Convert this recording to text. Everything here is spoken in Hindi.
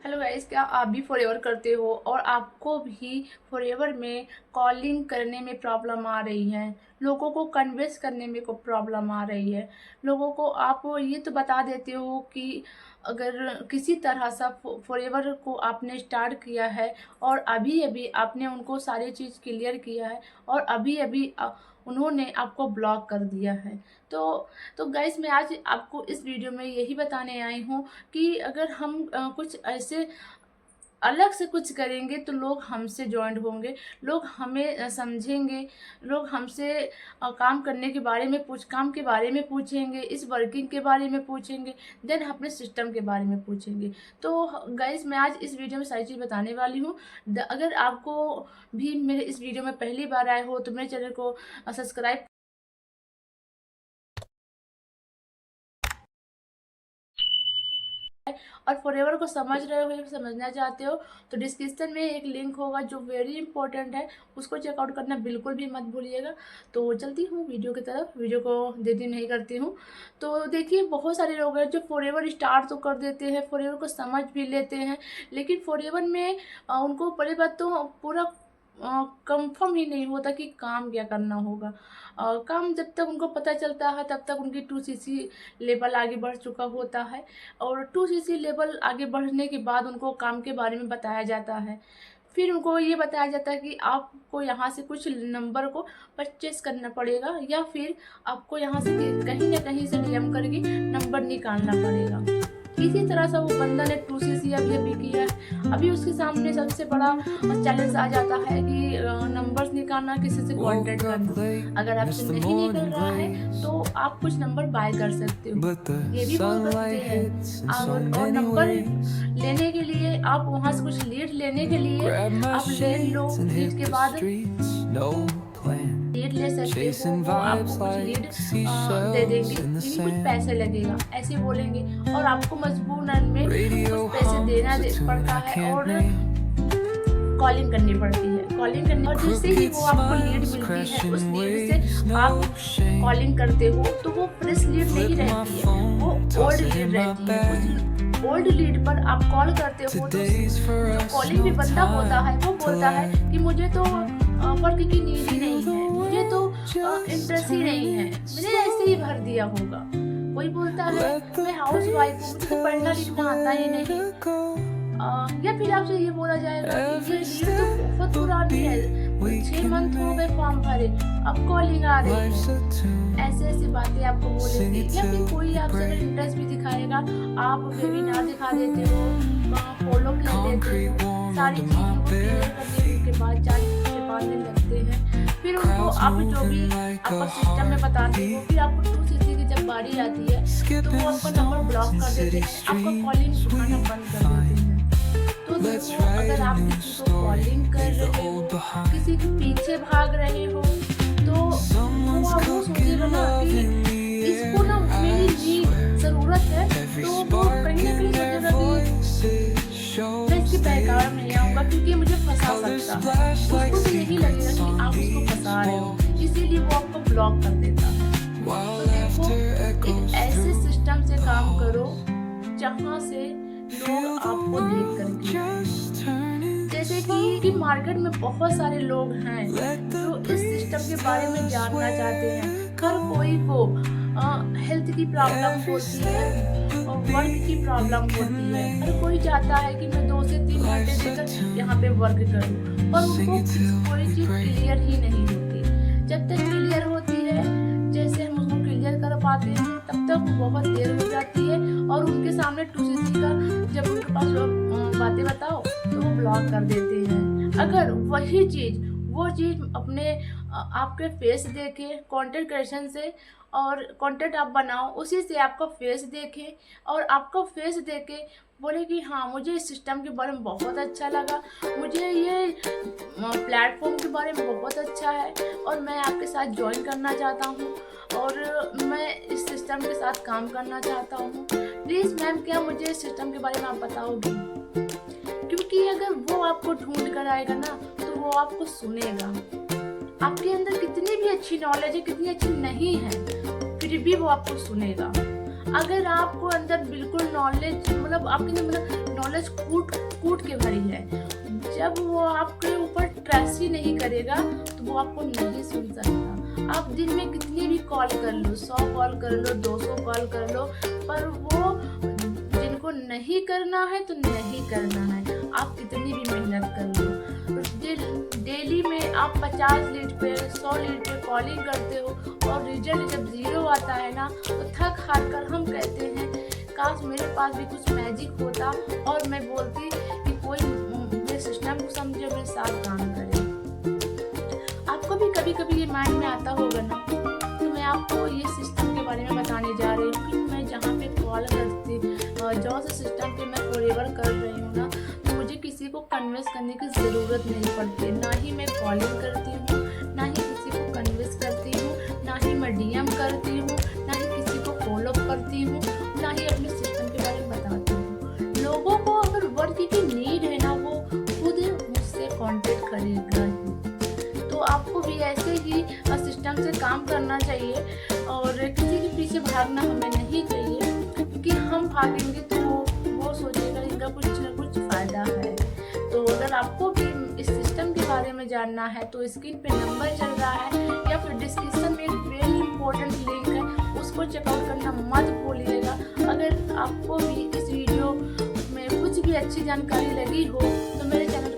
हेलो गाइस, क्या आप भी फॉरएवर करते हो और आपको भी फॉरएवर में कॉलिंग करने में प्रॉब्लम आ रही है, लोगों को कन्विंस करने में को प्रॉब्लम आ रही है, लोगों को आप ये तो बता देते हो कि अगर किसी तरह से फॉरएवर को आपने स्टार्ट किया है और अभी अभी आपने उनको सारी चीज़ क्लियर किया है और अभी अभी उन्होंने आपको ब्लॉक कर दिया है। तो गाइस, मैं आज आपको इस वीडियो में यही बताने आई हूँ कि अगर हम कुछ ऐसे अलग से कुछ करेंगे तो लोग हमसे जॉइंट होंगे, लोग हमें समझेंगे, लोग हमसे काम के बारे में पूछेंगे, इस वर्किंग के बारे में पूछेंगे, देन अपने सिस्टम के बारे में पूछेंगे। तो गाइस, मैं आज इस वीडियो में सारी चीज़ बताने वाली हूँ। अगर आपको भी मेरे इस वीडियो में पहली बार आए हो तो मेरे चैनल को सब्सक्राइब और फॉरएवर को समझ रहे हो या समझना चाहते हो तो डिस्क्रिप्शन में एक लिंक होगा जो वेरी इंपॉर्टेंट है, उसको चेकआउट करना बिल्कुल भी मत भूलिएगा। तो चलती हूँ वीडियो की तरफ, वीडियो को देरी नहीं करती हूँ। तो देखिए, बहुत सारे लोग हैं जो फॉरएवर स्टार्ट तो कर देते हैं, फॉरएवर को समझ भी लेते हैं, लेकिन फॉरएवर में उनको पहली बात तो पूरा कंफर्म ही नहीं होता कि काम क्या करना होगा। काम जब तक उनको पता चलता है तब तक उनकी 2cc लेवल आगे बढ़ चुका होता है और 2cc लेवल आगे बढ़ने के बाद उनको काम के बारे में बताया जाता है। फिर उनको ये बताया जाता है कि आपको यहाँ से कुछ नंबर को परचेस करना पड़ेगा या फिर आपको यहाँ से कहीं ना कहीं से डीएम करके नंबर निकालना पड़ेगा। इसी तरह से वो बंदा ने 2cc अभी किया है। अभी उसके सामने सबसे बड़ा चैलेंज आ जाता है कि नंबर्स निकालना, किसी से कांटेक्ट करना। अगर आपसे नहीं निकल रहा है तो आप कुछ नंबर बाय कर सकते हो, ये भी बोल सकते हैं। और नंबर लेने के लिए आप वहाँ से कुछ लीड लेने के लिए आप लीड लो, लीड के बाद लीड ले सकते हो, वो आपको कुछ लीड दे देंगे, लेकिन कुछ पैसे लगेगा ऐसे बोलेंगे और आपको मजबूरन में कुछ पैसे देना पड़ता है और कॉलिंग करनी पड़ती है। कॉलिंग करने और जिससे ही वो आपको लीड मिलती है, उस लीड से आप कॉलिंग करते हो तो वो फ्रेश लीड नहीं रहती है, वो ओल्ड लीड रहती है। ओल्ड लीड पर आप कॉल करते हो तो जो कॉलिंग भी बंदा होता है वो बोलता है कि मुझे तो वर्क की नीड ही नहीं है, मुझे तो इंटरेस्ट ही नहीं है, मैंने ऐसे ही भर दिया होगा। कोई बोलता है मैं हाउस वाइफ हूँ, मुझे तो पढ़ना लिखना आता ही नहीं। या फिर आपसे ये बोला जाएगा कि ये लीड तो बहुत पुरानी है, 6 मंथ हो गए फॉर्म भरे, अब कॉलिंग आ रही है। ऐसे ऐसी बातें आपको बोलेंगे। या फिर कोई आपसे अगर इंटरेस्ट भी दिखाएगा, आप वेबिनार दिखा देते हो, फॉलो कर देते हो, सारी चीज़ों को क्लियर करने के बाद 4 दिन लगते हैं। फिर उनको आप जो भी आपका सिस्टम में बताते हो, फिर आपको 2cc की जब बारी आती है तो वो आपका नंबर ब्लॉक कर देते हैं, आपका कॉलिंग उठाना बंद कर देते हैं। तो देखो, अगर आप किसी को कॉलिंग कर रहे हो, किसी के पीछे भाग रहे हो तो आप वो सोचिएगा ना कि इसको ना मेरी जी ज़रूरत है, तो वो कहीं ना कहीं सोचेगा कि मैं इसके बहकावे में नहीं आऊँगा क्योंकि मुझे फंसा सकता है। उसको भी यही लगेगा कि आप उसको फंसा रहे हो, इसीलिए वो आपको ब्लॉक कर देता है। तो देखो, एक ऐसे सिस्टम से काम करो जहाँ से लोग आपको देख करके, जैसे कि मार्केट में बहुत सारे लोग हैं जो इस सिस्टम के बारे में जानना चाहते हैं। हर कोई को हेल्थ की प्रॉब्लम होती है और वर्क की प्रॉब्लम होती है। हर कोई चाहता है कि मैं 2 से 3 घंटे तक यहाँ पे वर्क करूँ, पर उनको कोई चीज़ क्लियर ही नहीं होती। जब तक क्लियर होती है, जैसे हम उसको क्लियर कर पाते हैं, तब तक बहुत देर हो जाती है और उनके सामने 2cc का जब उनके पास बातें बताओ तो वो ब्लॉक कर देते हैं। अगर वही चीज़ वो चीज़ अपने आपके फेस देखे, कंटेंट क्रिएशन से और कंटेंट आप बनाओ, उसी से आपका फेस देखे और आपका फेस देखे बोले कि हाँ, मुझे इस सिस्टम के बारे में बहुत अच्छा लगा, मुझे ये प्लेटफॉर्म के बारे में बहुत अच्छा है और मैं आपके साथ ज्वाइन करना चाहता हूँ और मैं इस सिस्टम के साथ काम करना चाहता हूँ। प्लीज़ मैम, क्या मुझे इस सिस्टम के बारे में आप बताओगी? क्योंकि अगर वो आपको ढूंढ कर आएगा ना तो वो आपको सुनेगा। आपके अंदर कितनी भी अच्छी नॉलेज है, कितनी अच्छी नहीं है, फिर भी वो आपको सुनेगा। अगर आपको अंदर बिल्कुल नॉलेज मतलब आपके अंदर मतलब नॉलेज कूट कूट के भरी है, जब वो आपके ऊपर ट्रस्ट ही नहीं करेगा तो वो आपको नहीं सुन सकता। आप दिन में कितनी भी कॉल कर लो, 100 कॉल कर लो, 200 कॉल कर लो, पर वो जिनको नहीं करना है तो नहीं करना है। आप कितनी भी मेहनत कर लो, डेली में आप 50 लीड पे 100 लीड पे कॉलिंग करते हो और रिजल्ट जब 0 आता है ना तो थक हार कर हम कहते हैं काश मेरे पास भी कुछ मैजिक होता और मैं बोलती कि कोई मेरे सिस्टम को समझे, मेरे साथ काम करे। आपको भी कभी कभी ये माइंड में आता होगा ना, तो मैं आपको ये सिस्टम के बारे में बताने जा रही हूँ कि मैं जहाँ पे कॉल करती जो से सिस्टम पे मैं फॉरएवर कर रही हूँ ना, तो मुझे किसी को कन्विंस करने की ज़रूरत नहीं पड़ती। ना ही मैं कॉलिंग करती हूँ, ना ही किसी को कन्विंस करती हूँ, ना ही मैं डीएम करती हूँ, ना ही किसी को फॉलो करती हूँ, ना ही अपने सिस्टम के बारे में बताती हूँ। लोगों को अगर वर्क की नीड है ना, वो खुद मुझसे कॉन्टेक्ट करेगा ही। तो आपको भी ऐसे ही सिस्टम से काम करना चाहिए और किसी के पीछे भागना हमें नहीं चाहिए, क्योंकि हम भागेंगे तो वो सोचेगा इनका कुछ ना कुछ फ़ायदा है। तो अगर आपको भी इस सिस्टम के बारे में जानना है तो स्क्रीन पे नंबर चल रहा है या फिर डिस्क्रिप्शन में एक वेरी इंपॉर्टेंट लिंक है, उसको चेकआउट करना मत भूलिएगा। अगर आपको भी इस वीडियो में कुछ भी अच्छी जानकारी लगी हो तो मेरे चैनल